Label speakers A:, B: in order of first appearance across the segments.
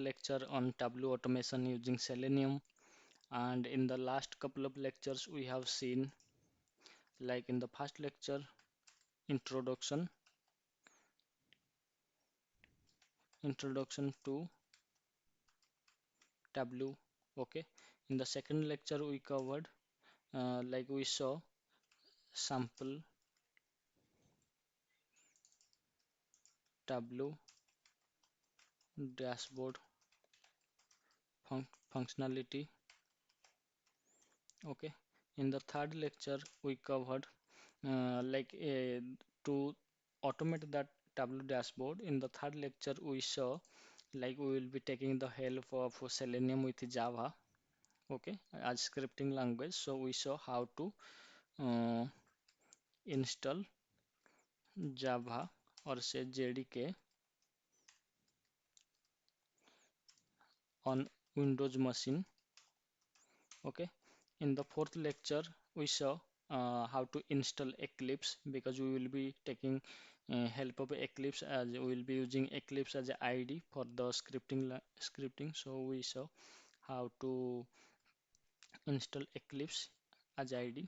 A: lecture on Tableau automation using Selenium, and in the last couple of lectures we have seen, like in the first lecture, introduction to Tableau. Okay, in the second lecture we covered, like we saw sample Tableau dashboard functionality. Okay, in the third lecture we covered, to automate that Tableau dashboard. In the third lecture we saw, like we will be taking the help of Selenium with Java, okay, as scripting language. So we saw how to uh, install Java, or say JDK, on Windows machine. Okay, in the fourth lecture we saw how to install Eclipse, because we will be taking help of Eclipse, as we will be using Eclipse as a IDE for the scripting. So we saw how to install Eclipse as IDE,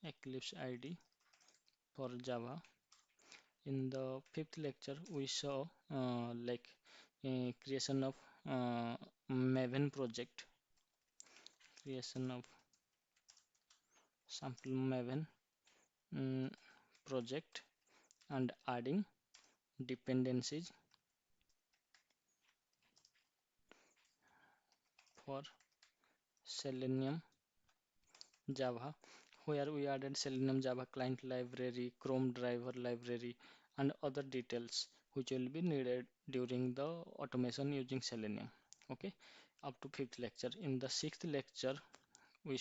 A: Eclipse IDE for Java. In the fifth lecture we saw creation of Maven project, creation of sample Maven mm, project, and adding dependencies for Selenium Java, where we added Selenium Java client library, Chrome driver library, and other details which will be needed during the automation using Selenium. Okay, up to fifth lecture. In the sixth lecture, we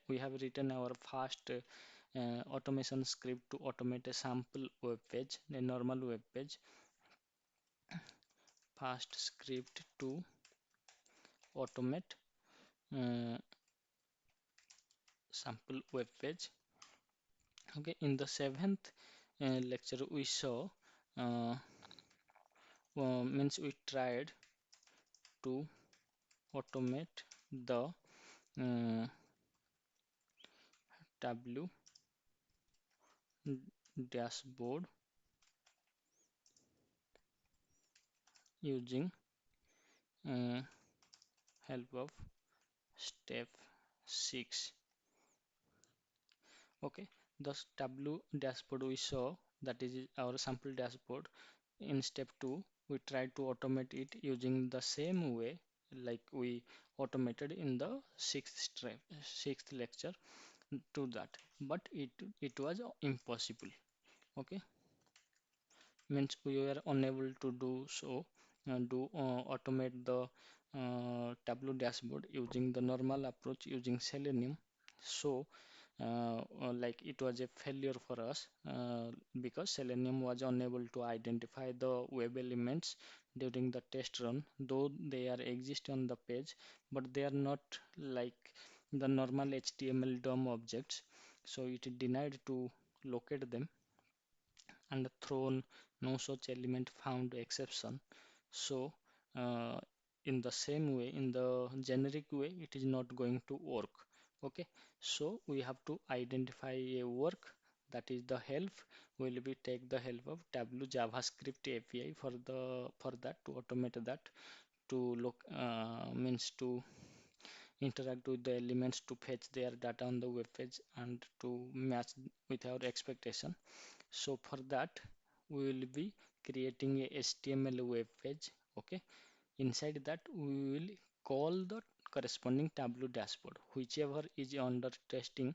A: we have written our first automation script to automate a sample web page, a normal web page. First script to automate uh, sample web page. Okay, in the seventh lecture we saw, uh, means we tried to automate the uh, Tableau dashboard using uh, help of step 6. Okay, the Tableau dashboard we saw, that is our sample dashboard. In step 2 we tried to automate it using the same way like we automated in the sixth lecture to that, but it was impossible. Okay, means we were unable to do so, automate the Tableau dashboard using the normal approach using Selenium. So like it was a failure for us, because Selenium was unable to identify the web elements during the test run, though they are exist on the page, but they are not like the normal HTML DOM objects. So it denied to locate them, and thrown no such element found exception. So uh, in the same way, in the generic way, it is not going to work. Okay, so we have to identify a work, that is the help. Will be take the help of Tableau JavaScript API for that, to automate that, to look means to interact with the elements, to fetch their data on the web page and to match with our expectation. So for that we will be creating a HTML web page. Okay, inside that we will call the corresponding Tableau dashboard, whichever is under testing,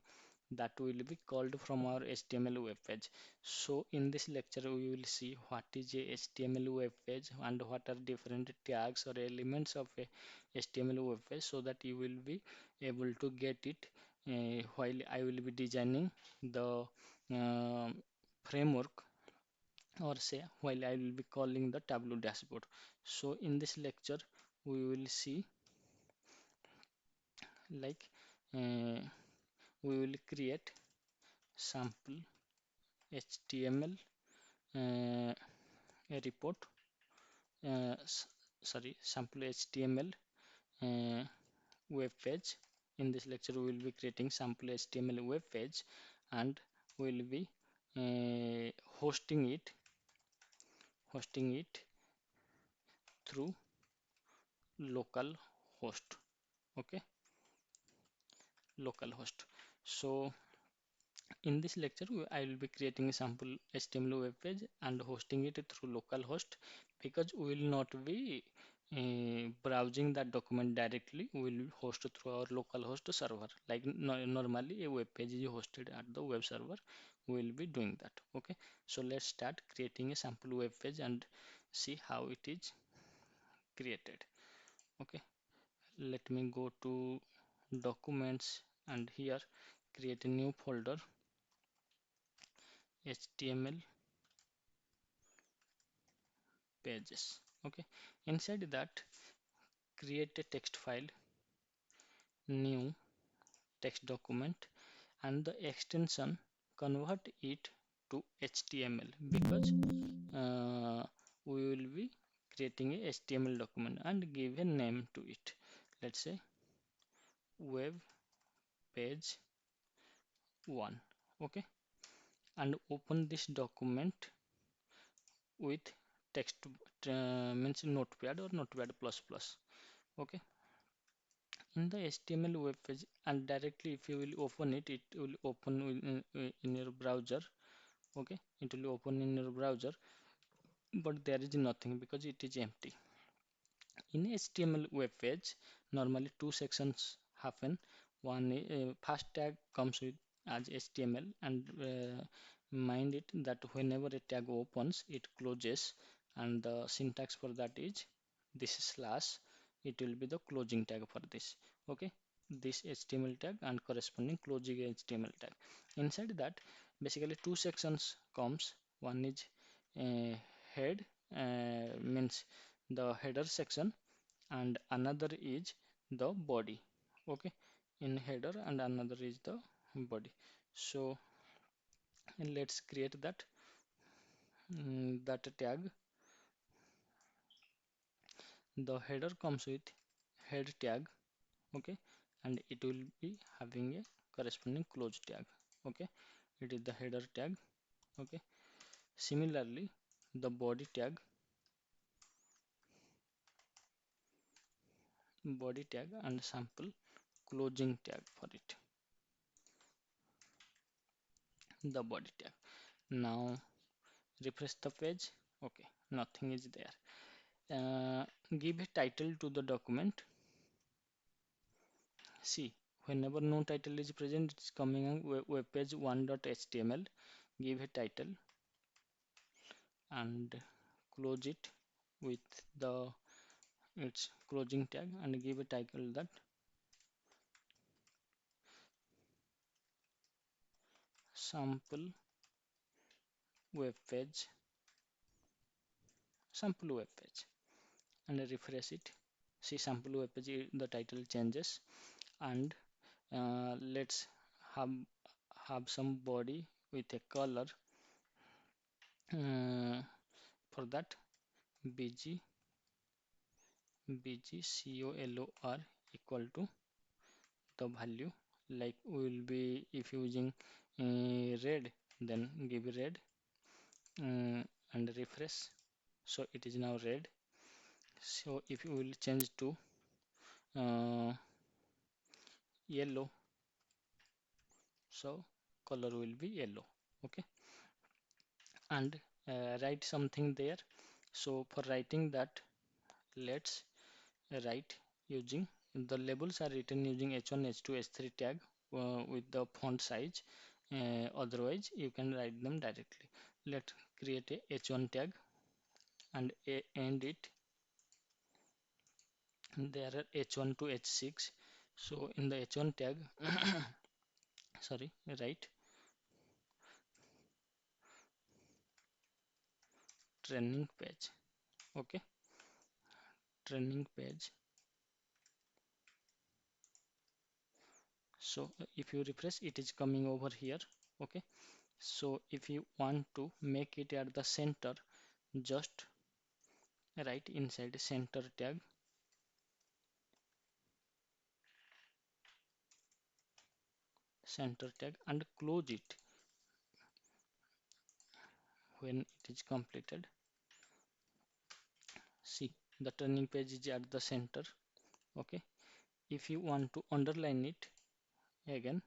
A: that will be called from our HTML web page. So in this lecture we will see what is a HTML web page and what are different tags or elements of a HTML web page, so that you will be able to get it while I will be designing the uh, framework, or say while I will be calling the Tableau dashboard. So in this lecture we will see, like uh, we will create sample HTML a report, uh, sample HTML uh, web page. In this lecture we will be creating sample HTML web page, and we will be hosting it through local host. Okay, local host. So in this lecture, I will be creating a sample HTML web page and hosting it through localhost, because we will not be browsing that document directly. We will host it through our localhost server. Like normally a web page is hosted at the web server, we will be doing that. Okay, so let's start creating a sample web page and see how it is created. Okay, let me go to documents and here create a new folder, HTML pages. Okay, inside that create a text file, new text document, and the extension convert it to HTML, because we will be creating a HTML document, and give a name to it. Let's say web page 1. Okay, and open this document with text means notepad or notepad plus plus. Okay, in the HTML web page, and directly if you will open it, it will open in your browser. Okay, it will open in your browser, but there is nothing because it is empty. In HTML web page, normally two sections happen. One first tag comes with as HTML, and mind it that whenever a tag opens, it closes, and the syntax for that is this slash. It will be the closing tag for this. Okay, this HTML tag and corresponding closing HTML tag. Inside that, basically two sections comes. One is head, means the header section, and another is the body. Okay, in header, and another is the body. So let's create that that tag. The header comes with head tag. Okay, and it will be having a corresponding close tag. Okay, it is the header tag. Okay, similarly the body tag and sample closing tag for it, the body tag. Now refresh the page. Okay, nothing is there. Give a title to the document. See, whenever no title is present, it's coming on web page 1.html. Give a title and close it with the its closing tag, and give a title that sample web page, sample web page, and refresh it. See, sample web page, the title changes, and let's have some body with a color. For that, bg color equal to the value, like we will be, if using red, then give red, and refresh. So it is now red. So if you will change to uh, yellow, so color will be yellow. Okay, and write something there. So for writing that, let's write using the labels are written using h1, h2, h3 tag with the font size. Otherwise you can write them directly. Let's create a h1 tag and end it. There are h1 to h6. So in the h1 tag sorry, write training page. Okay, training page. So if you refresh, it is coming over here. Okay, so if you want to make it at the center, just write inside center tag and close it when it is completed. See, the turning page is at the center. Okay, if you want to underline it, again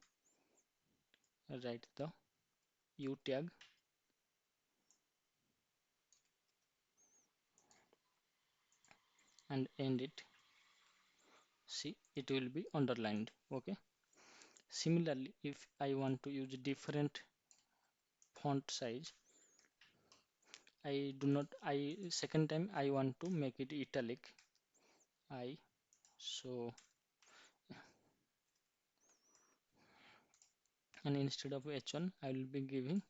A: write the u tag and end it. See, it will be underlined. Okay, similarly, if I want to use different font size, I do not I second time I want to make it italic. I so and instead of h1 I will be giving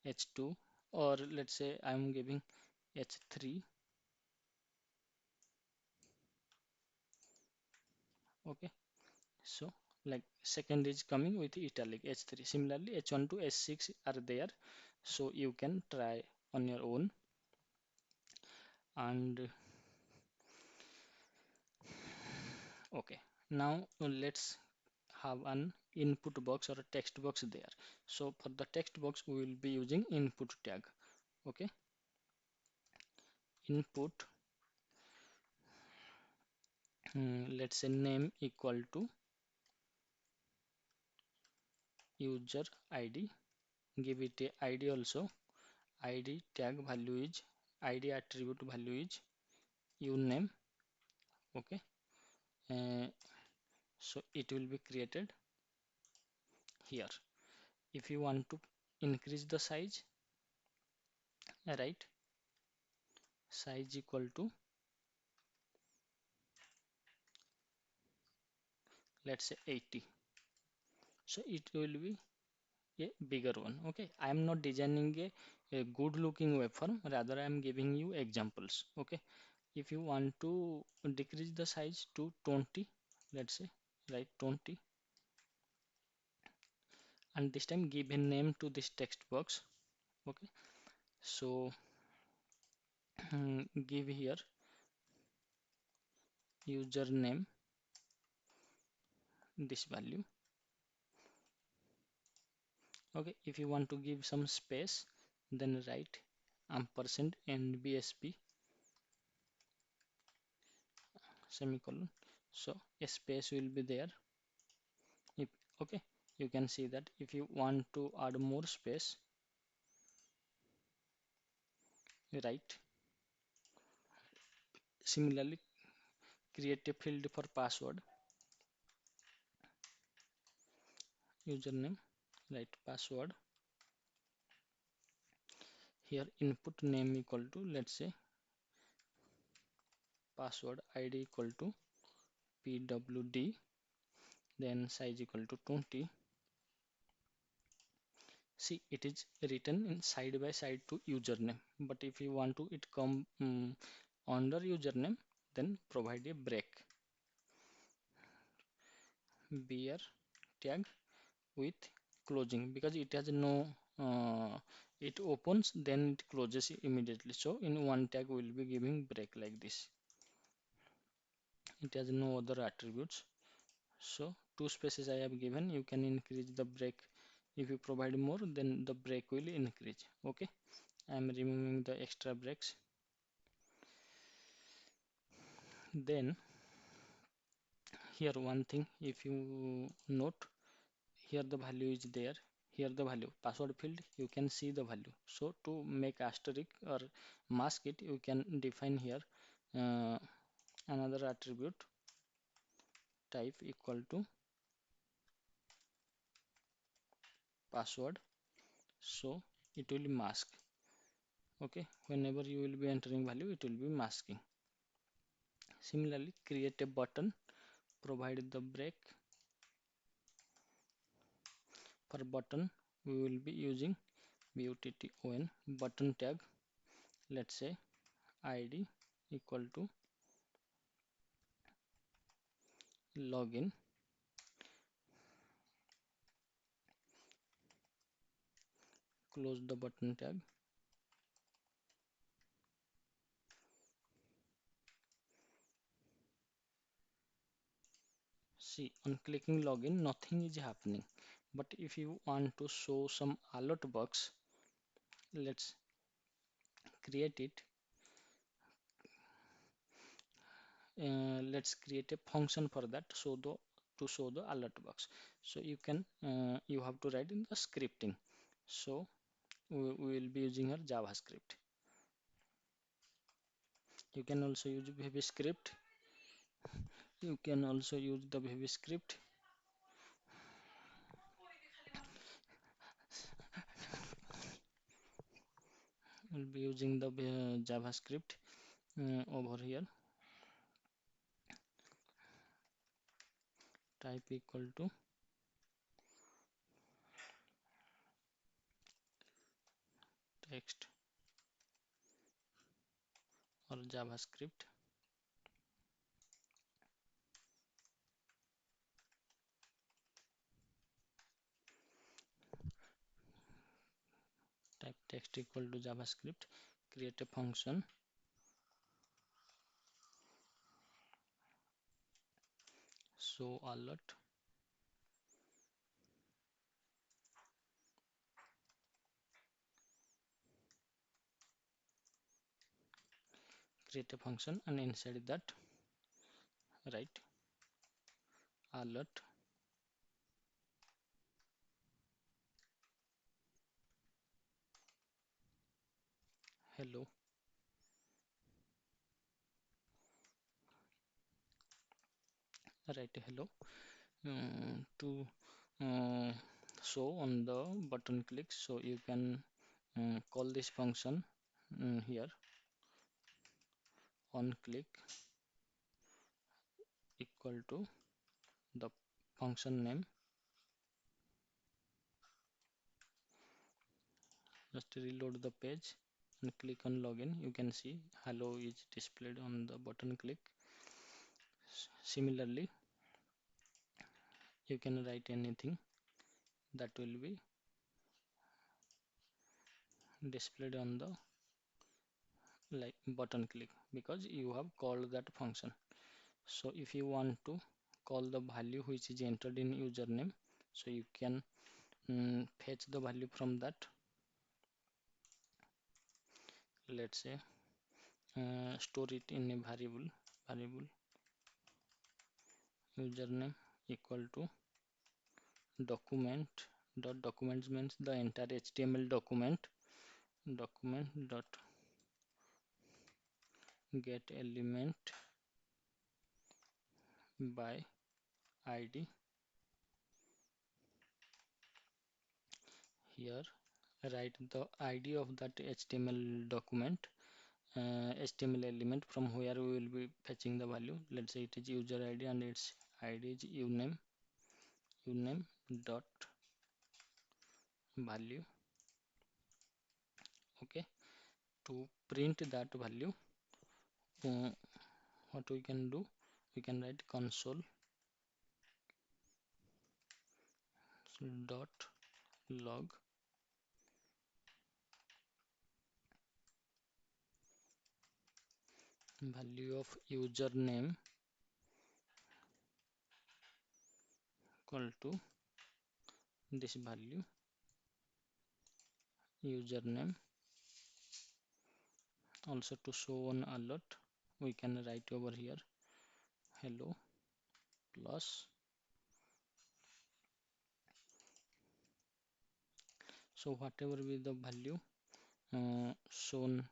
A: h2, or let's say I'm giving h3. Okay, so like second is coming with italic h3. Similarly, h1 to h6 are there, so you can try on your own. And okay, now let's have an input box or a text box there. So for the text box we will be using input tag. Okay, input, let's say name equal to user id, give it a id also. Id tag value is id attribute value is uname. Okay, uh, so it will be created here. If you want to increase the size, right, size equal to, let's say 80, so it will be a bigger one. Okay, I am not designing a good looking web form, rather I am giving you examples. Okay, if you want to decrease the size to 20, let's say write 20, and this time give a name to this text box. Okay, so give here username this value. Okay, if you want to give some space, then write ampersand nbsp semicolon, so a space will be there. If okay, you can see that if you want to add more space, write. Similarly, create a field for password, username, write password. Here input name equal to, let's say, password id equal to pwd, then size equal to 20. See, it is written in side by side to username, but if you want to it come under username, then provide a break, beer tag with closing, because it has no it opens then it closes immediately, so in one tag we will be giving break like this. It has no other attributes, so two spaces I have given. You can increase the break. If you provide more, then the break will increase. Okay, I am removing the extra breaks. Then here one thing, if you note, here the value is there, here the value password field, you can see the value. So to make asterisk or mask it, you can define here uh, another attribute type equal to password, so it will mask. Okay, whenever you will be entering value, it will be masking. Similarly, create a button, provide the break. For button we will be using button button tag, let's say id equal to login, close the button tag. See, on clicking login, nothing is happening. But if you want to show some alert box, let's create it. Let's create a function for that so to show the alert box. So you have to write in the scripting. So we will be using here JavaScript. You can also use VB You can also use the VB script. We'll be using the JavaScript over here. Type equal to text or JavaScript. Type text equal to JavaScript. Create a function. Show alert. Create a function and inside that write alert hello. Write hello to uh, show on the button click. So you can call this function here on click equal to the function name. Just reload the page and click on login. You can see hello is displayed on the button click. Similarly, you can write anything that will be displayed on the like button click because you have called that function. So if you want to call the value which is entered in username, so you can fetch the value from that. Let's say store it in a variable username equal to document dot documents means the entire HTML document dot get element by ID. Here write the ID of that HTML document, HTML element from where we will be fetching the value. Let's say it is user ID and its ID is uname dot value. Okay, to print that value, what we can do, we can write console dot log value of username equal to this value username. Also to show an alert, we can write over here hello plus. So whatever be the value shown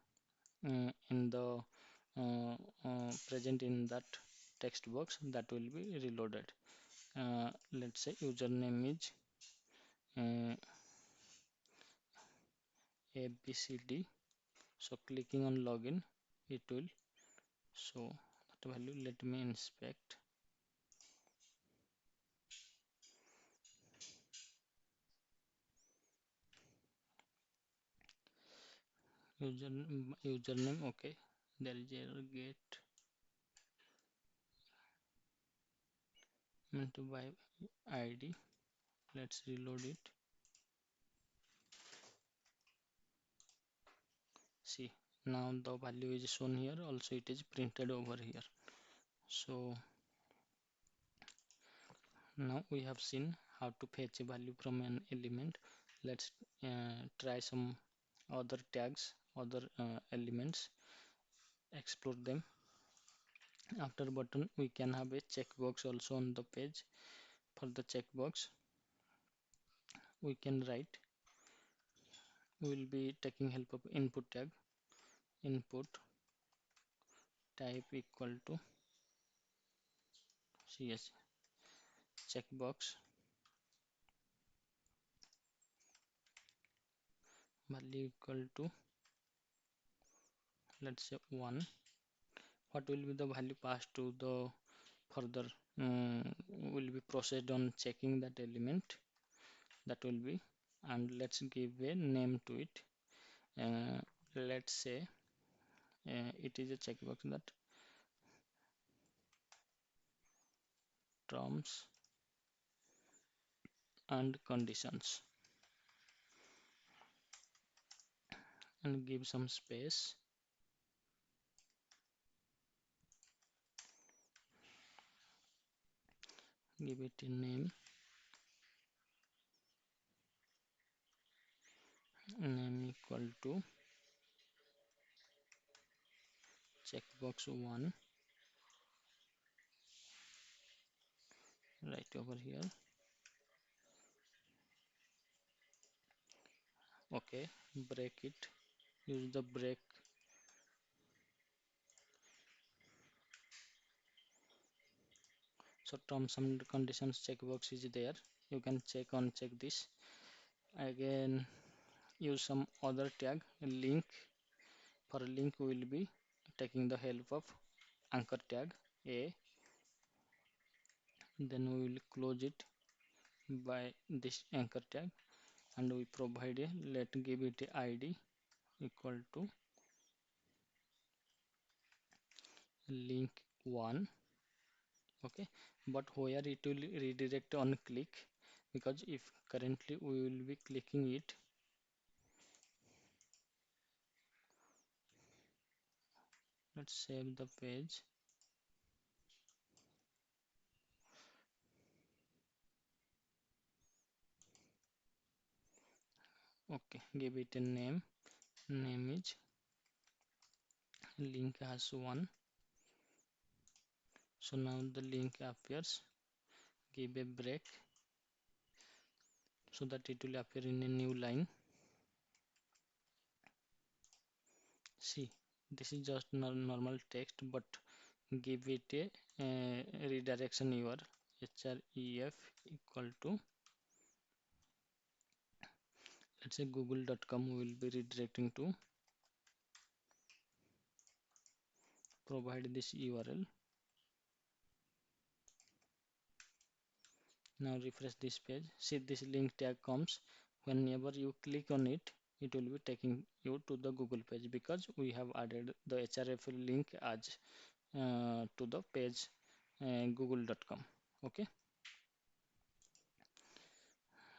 A: in the present in that text box, that will be reloaded. Let's say username is ABCD. So clicking on login, it will show that value. Let me inspect. Username, okay, there is error get meant by ID. Let's reload it. See, now the value is shown here, also it is printed over here. So Now we have seen how to fetch a value from an element. Let's try some other tags, other elements, explore them. After button, we can have a checkbox also on the page. For the checkbox, we can write, we will be taking help of input tag, input type equal to cs checkbox value equal to, let's say 1. What will be the value passed to the further, will be processed on checking that element, that will be, and let's give a name to it. Let's say it is a checkbox that terms and conditions, and give some space, give it a name, name equal to checkbox 1 right over here. Okay, break it, use the break. So terms and conditions checkbox is there, you can check this. Again, use some other tag, link. For link we will be taking the help of anchor tag a, then we will close it by this anchor tag, and we provide a, let give it a id equal to link 1. Okay, but where it will redirect on click, because if currently we will be clicking it, let's save the page. Okay, give it a name, name is link has 1. So now the link appears, give a break so that it will appear in a new line. See, this is just normal text, but give it a redirection URL, href equal to, let's say google.com. We will be redirecting to, provide this URL. Now refresh this page. See, this link tag comes whenever you click on it, it will be taking you to the Google page, because we have added the href link as to the page google.com. Okay,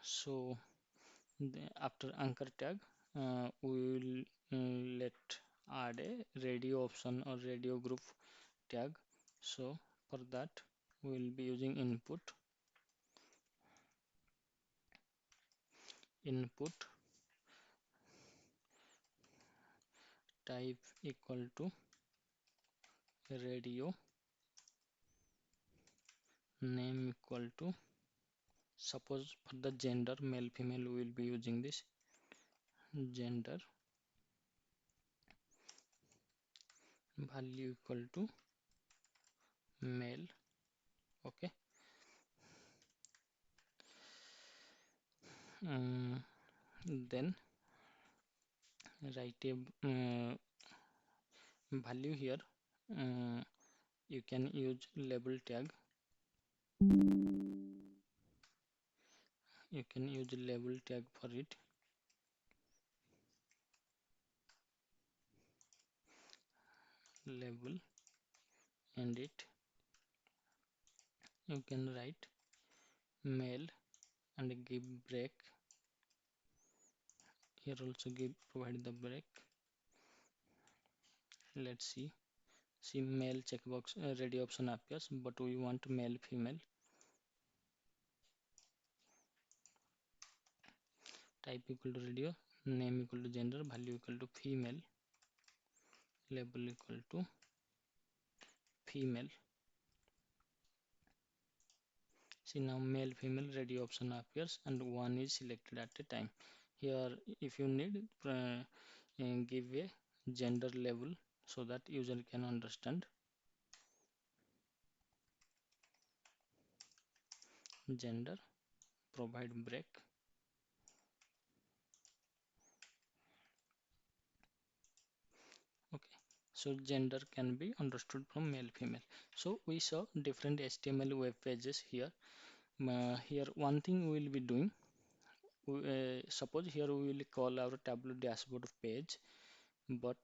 A: so after anchor tag, we will let add a radio option or radio group tag. So for that we will be using input type equal to radio, name equal to, suppose for the gender male female we will be using this gender, value equal to male. Okay, then write a value here. You can use label tag, you can use label tag for it, label, and it, you can write male and give break. Here also give, provide the break. Let's see male checkbox, ready option appears, but we want male female. type equal to radio, name equal to gender, value equal to female, label equal to female. See, now male female radio option appears and one is selected at a time. Here if you need, give a gender label so that user can understand. Gender, provide break. Okay, so gender can be understood from male female. So we saw different HTML web pages here. Here one thing we will be doing, suppose here we will call our Tableau dashboard page, but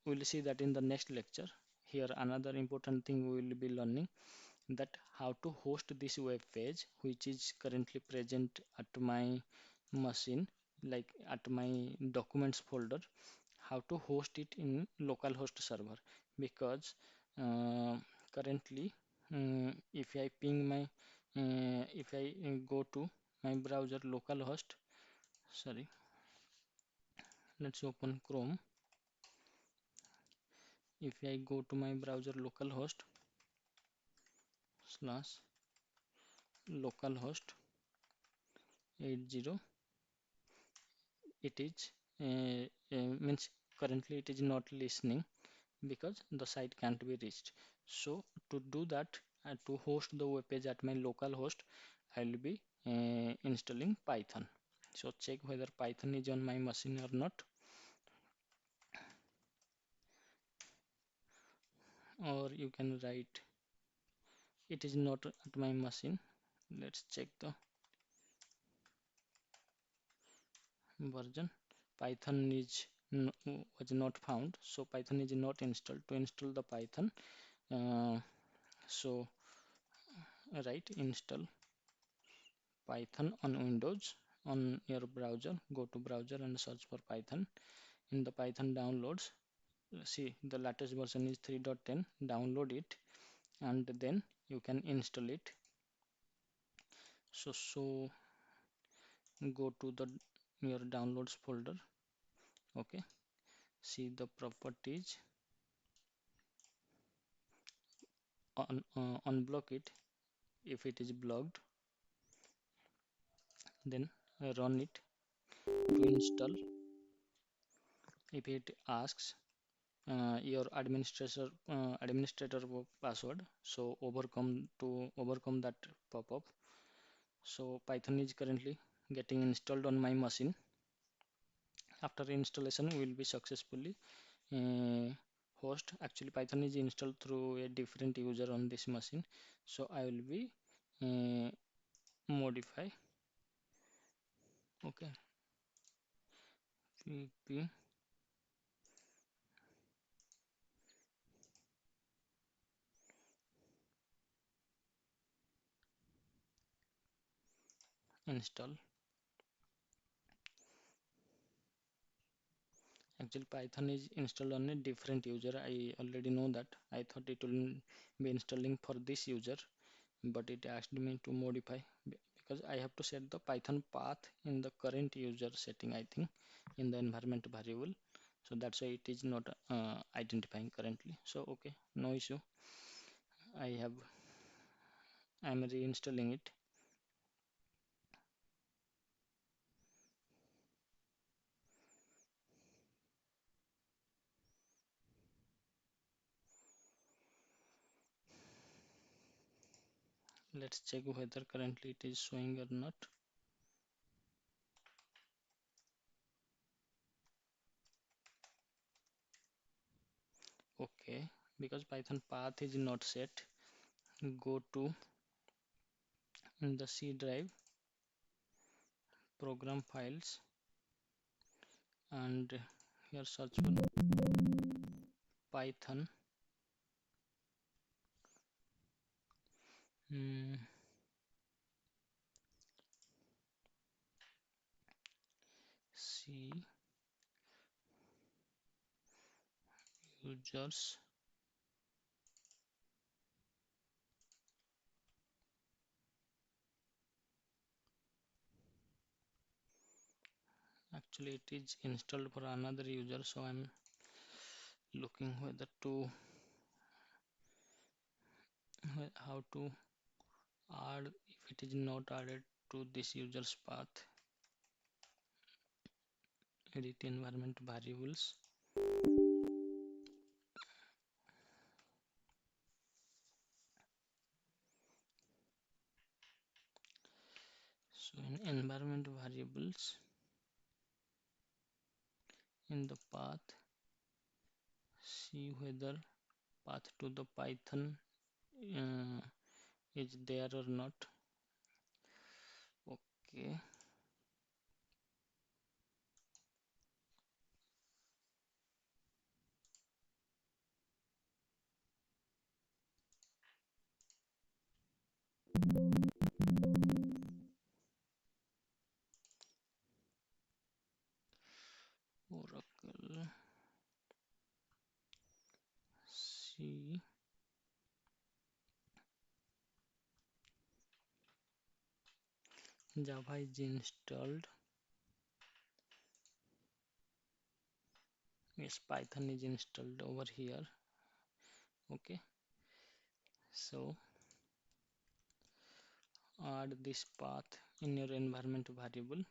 A: we'll see that in the next lecture. Here another important thing we will be learning, that how to host this web page which is currently present at my machine, like at my documents folder, how to host it in localhost server. Because currently if I ping my if I go to my browser localhost, sorry, let's open Chrome. If I go to my browser localhost slash localhost 80, it is means currently it is not listening because the site can't be reached. So to do that, to host the web page at my local host, I will be installing Python. So check whether Python is on my machine or not, or you can write it is not at my machine. Let's check the version. Python is was not found, so Python is not installed. To install the Python, so write install Python on Windows. On your browser, go to browser and search for Python. In the Python downloads, see the latest version is 3.10. Download it and then you can install it. So go to the your downloads folder. Okay, see the properties, unblock it if it is blocked, then run it to install. If it asks your administrator password, so overcome that pop-up. So Python is currently getting installed on my machine. After installation will be successfully host. Actually Python is installed through a different user on this machine, so I will be modify. Okay, pp install. Actually Python is installed on a different user. I already know that. I thought it will be installing for this user, but it asked me to modify because I have to set the Python path in the current user setting, I think, in the environment variable. So that's why it is not identifying currently. So okay, no issue. I'm reinstalling it. Let's check whether currently it is showing or not. Okay, because Python path is not set, go to in the C drive, program files, and here search for Python. C users Actually it is installed for another user, so I'm looking whether to how to add. If it is not added to this user's path, edit environment variables. So in environment variables, in the path, see whether path to the Python uh, is there or not. Okay. Oracle. See. Java is installed. Yes, Python is installed over here. Okay. So add this path in your environment variable.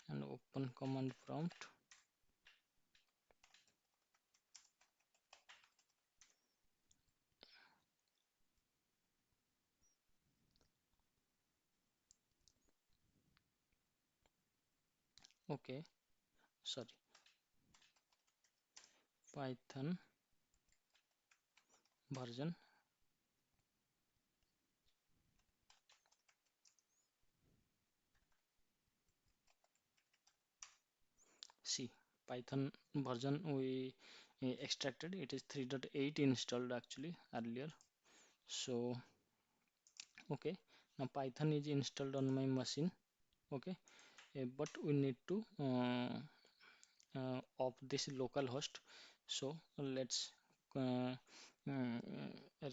A: And open command prompt. Okay, sorry, Python version. See, Python version we extracted, it is 3.8 installed actually earlier. So okay, now Python is installed on my machine. Okay, but we need to of this local host. So let's uh,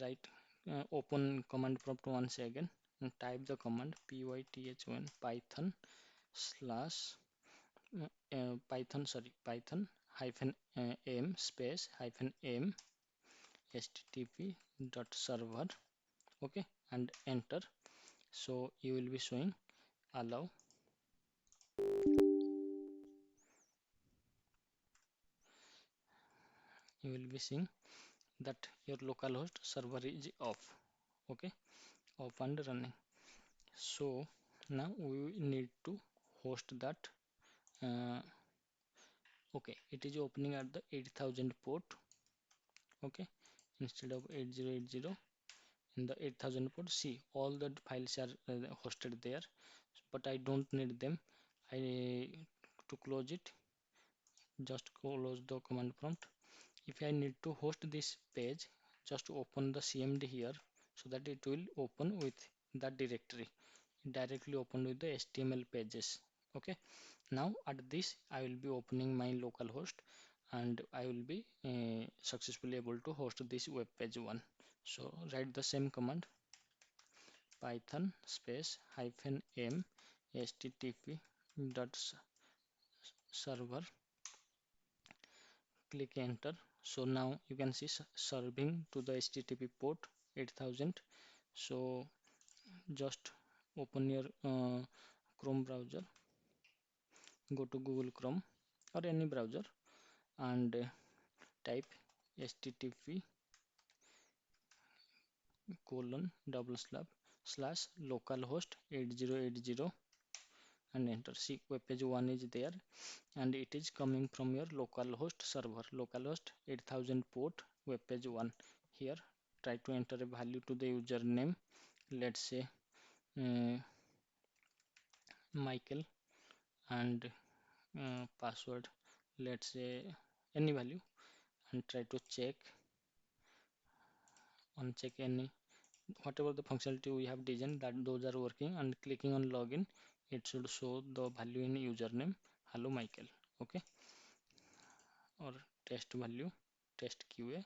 A: write open command prompt once again and type the command python python slash python hyphen m space hyphen m http dot server. Okay, and enter. So you will be showing allow. You will be seeing that your localhost server is off. Okay, off and running. So now we need to host that. uh, okay, it is opening at the 8000 port. Okay, instead of 8080 in the 8000 port. See, all the files are hosted there, but I don't need them. I to close it, just close the command prompt. If I need to host this page, just open the cmd here, so that it will open with that directory, directly open with the HTML pages. Okay, now at this I will be opening my local host, and I will be successfully able to host this web page one. So write the same command python space hyphen m http dot server, click enter. So now you can see serving to the http port 8000. So just open your Chrome browser, go to Google Chrome or any browser, and type http colon double slash localhost 8080 and enter. See, web page one is there, and it is coming from your localhost server, localhost 8000 port web page one. Here try to enter a value to the username, let's say uh, Michael, and password, let's say any value, and try to check uncheck any whatever the functionality we have designed, that those are working, and clicking on login, it should show the value in username hello Michael. Okay, or test value, test QA,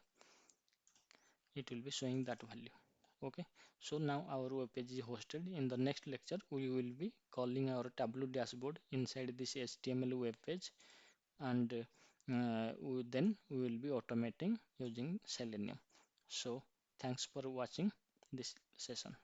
A: it will be showing that value. Okay, so now our web page is hosted. In the next lecture we will be calling our Tableau dashboard inside this HTML web page, and then we will be automating using Selenium. So thanks for watching this session.